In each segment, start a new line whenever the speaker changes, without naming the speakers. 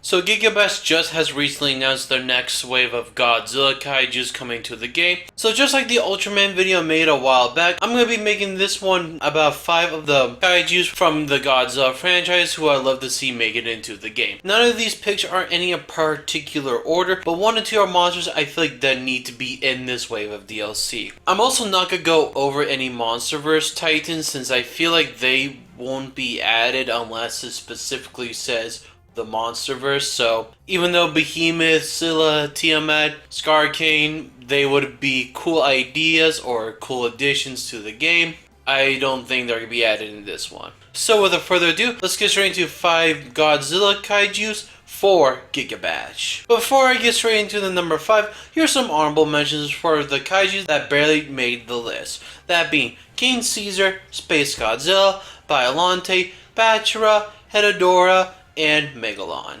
So Gigabash just has recently announced their next wave of Godzilla Kaijus coming to the game. So just like the Ultraman video I made a while back, I'm going to be making this one about 5 of the Kaijus from the Godzilla franchise who I love to see make it into the game. None of these picks are in any particular order, but 1 and 2 are monsters I feel like that need to be in this wave of DLC. I'm also not going to go over any Monsterverse Titans since I feel like they won't be added unless it specifically says the Monsterverse. So even though Behemoth, Scylla, Tiamat, Scarcane, they would be cool ideas or cool additions to the game, I don't think they're going to be added in this one. So without further ado, let's get straight into 5 Godzilla Kaijus for Gigabash. Before I get straight into the number 5, here's some honorable mentions for the Kaijus that barely made the list. That being King Caesar, Space Godzilla, Biollante, Bachara, Hedorah, and Megalon.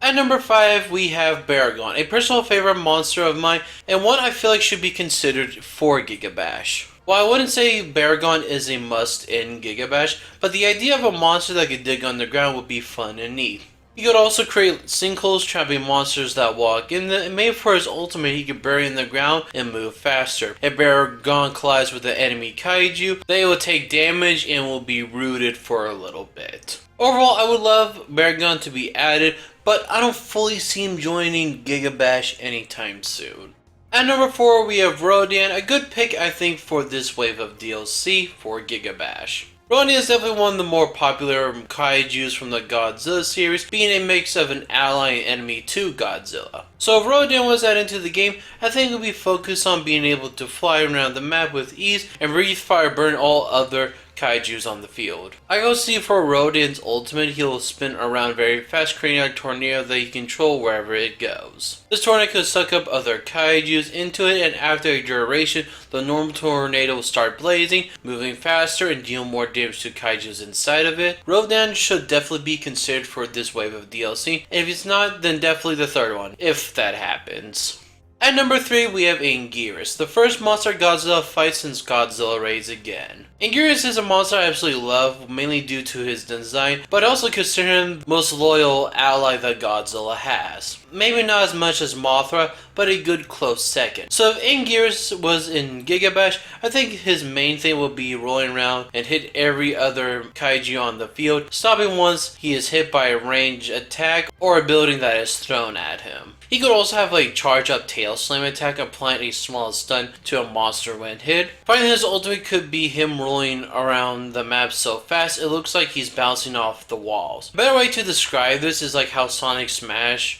At number 5, we have Baragon, a personal favorite monster of mine, and one I feel like should be considered for Gigabash. While I wouldn't say Baragon is a must in Gigabash, but the idea of a monster that could dig underground would be fun and neat. He could also create sinkholes trapping monsters that walk in them, and maybe for his ultimate he could bury in the ground and move faster. If Baragon collides with the enemy kaiju, they will take damage and will be rooted for a little bit. Overall, I would love Baragon to be added, but I don't fully see him joining Gigabash anytime soon. At number 4, we have Rodan, a good pick I think for this wave of DLC for Gigabash. Rodan is definitely one of the more popular kaijus from the Godzilla series, being a mix of an ally and enemy to Godzilla. So if Rodan was added into the game, I think it would be focused on being able to fly around the map with ease and breathe fire burn all other kaijus on the field. I also see for Rodan's ultimate, he will spin around very fast, creating a tornado that he can control wherever it goes. This tornado could suck up other kaijus into it, and after a duration, the normal tornado will start blazing, moving faster and deal more damage to kaijus inside of it. Rodan should definitely be considered for this wave of DLC, and if it's not, then definitely the third one, if that happens. At number 3, we have Angus, the first monster Godzilla fights since Godzilla Raids Again. Angus is a monster I absolutely love, mainly due to his design, but I also consider him the most loyal ally that Godzilla has. Maybe not as much as Mothra, but a good close second. So if Angus was in Gigabash, I think his main thing would be rolling around and hit every other kaiju on the field, stopping once he is hit by a ranged attack or a building that is thrown at him. He could also have a charge up tail slam attack, applying a small stun to a monster when hit. Finally, his ultimate could be him rolling around the map so fast it looks like he's bouncing off the walls. A better way to describe this is how Sonic Smash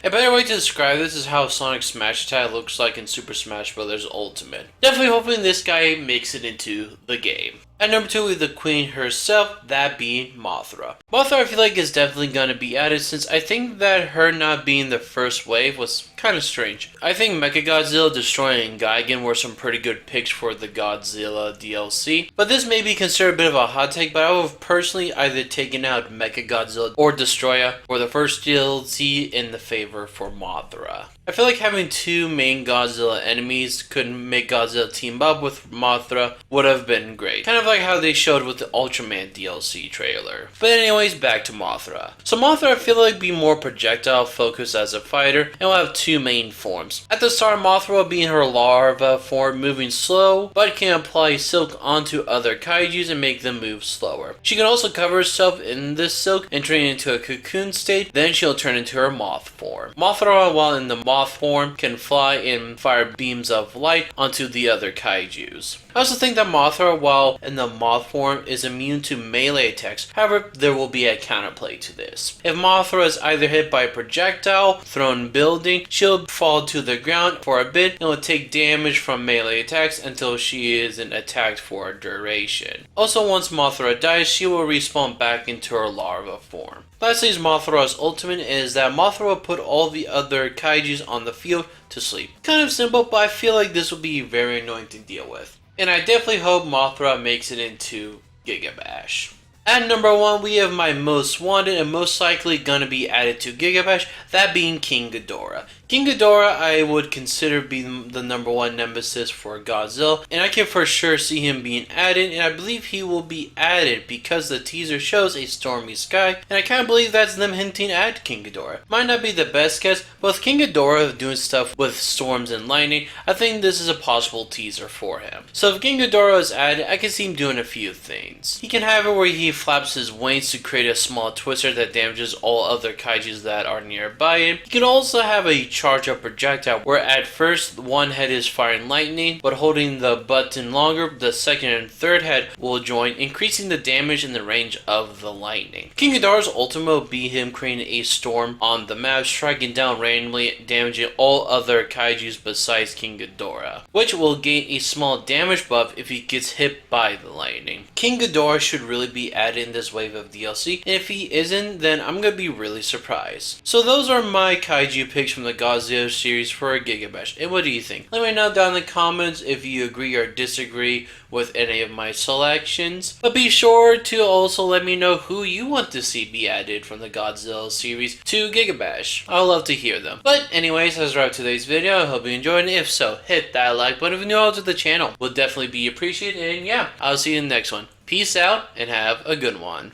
attack looks like in Super Smash Bros. Ultimate. Definitely hoping this guy makes it into the game. At number 2, we have the queen herself, that being Mothra. Mothra I feel like is definitely going to be added since I think that her not being the first wave was kind of strange. I think Mechagodzilla destroying Gigan were some pretty good picks for the Godzilla DLC, but this may be considered a bit of a hot take, but I would have personally either taken out Mechagodzilla or Destroya for the first DLC in the favor for Mothra. I feel like having 2 main Godzilla enemies could make Godzilla team up with Mothra would have been great. Kind of like how they showed with the Ultraman DLC trailer. But anyways, back to Mothra. So Mothra I feel like be more projectile focused as a fighter and will have 2 main forms. At the start, Mothra will be in her larva form, moving slow, but can apply silk onto other kaijus and make them move slower. She can also cover herself in this silk, entering into a cocoon state, then she'll turn into her moth form. Mothra, while in the moth form, can fly and fire beams of light onto the other kaijus. I also think that Mothra, while in the moth form, is immune to melee attacks. However, there will be a counterplay to this. If Mothra is either hit by a projectile, thrown building, she'll fall to the ground for a bit and will take damage from melee attacks until she isn't attacked for a duration. Also, once Mothra dies, she will respawn back into her larva form. Lastly is Mothra's ultimate is that Mothra will put all the other kaijus on the field to sleep. Kind of simple, but I feel like this will be very annoying to deal with. And I definitely hope Mothra makes it into Gigabash. At number 1, we have my most wanted and most likely gonna be added to Gigabash, that being King Ghidorah. King Ghidorah I would consider being the number 1 nemesis for Godzilla, and I can for sure see him being added, and I believe he will be added because the teaser shows a stormy sky, and I kind of believe that's them hinting at King Ghidorah. Might not be the best guess, but with King Ghidorah doing stuff with storms and lightning, I think this is a possible teaser for him. So if King Ghidorah is added, I can see him doing a few things. He can have it where he flaps his wings to create a small twister that damages all other kaijus that are nearby him. He can also have a charge up projectile where at first one head is firing lightning, but holding the button longer, the second and third head will join, increasing the damage and the range of the lightning. King Ghidorah's ultimate will be him creating a storm on the map, striking down randomly, damaging all other kaijus besides King Ghidorah, which will gain a small damage buff if he gets hit by the lightning. King Ghidorah should really be added in this wave of DLC, and if he isn't, then I'm gonna be really surprised. So those are my kaiju picks from the Godzilla series for Gigabash, and what do you think? Let me know down in the comments if you agree or disagree with any of my selections, but be sure to also let me know who you want to see be added from the Godzilla series to Gigabash. I'd love to hear them. But anyways, that's wrap today's video. I hope you enjoyed it. If so, hit that like button if you're new to the channel. Will definitely be appreciated, and yeah, I'll see you in the next one. Peace out and have a good one.